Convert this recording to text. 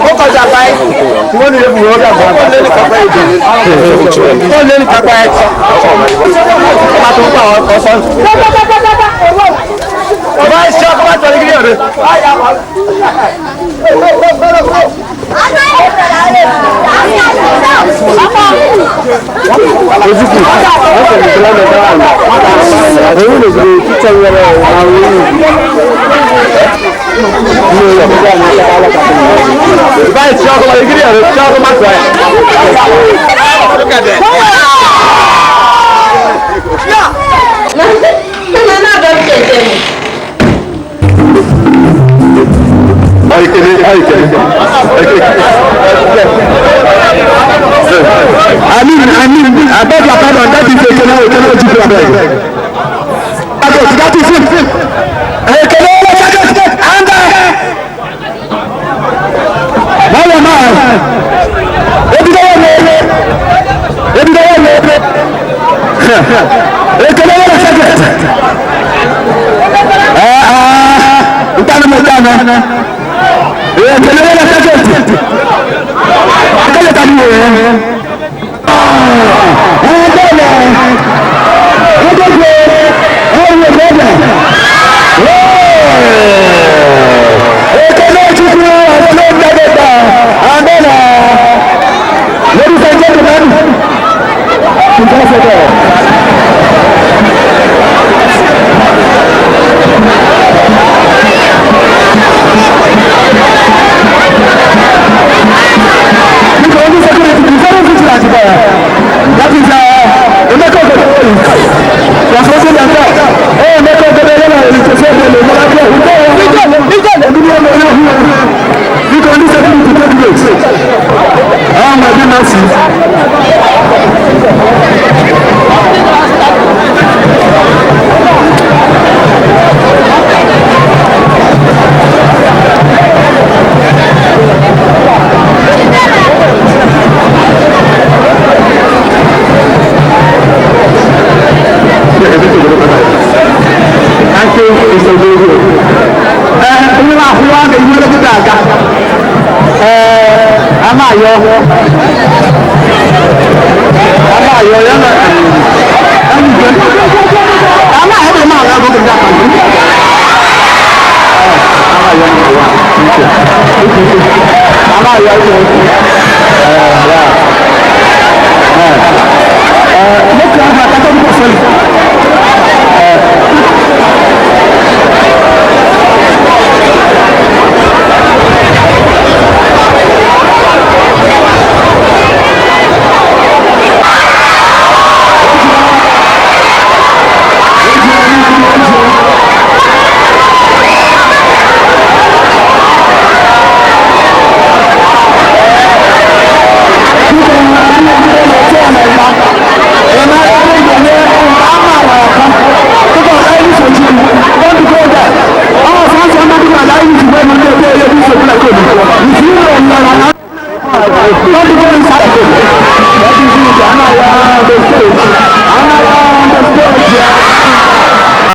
ó kọjá báyìí wọ́n lè bu ọjà bọ́ wọ́n lé ní kápá ìdè wọ́n lé ní kápá ẹ̀tọ́ ọba tó ń pa àwọn ọ̀sán. ọba ìṣe ọkọ̀ bá tọ́lé gírí ọ̀rẹ́. Vai, gioco la alegria, gioco ma qua. Amin, abeg your pardon, that is a general issue abeg. That is it. Don't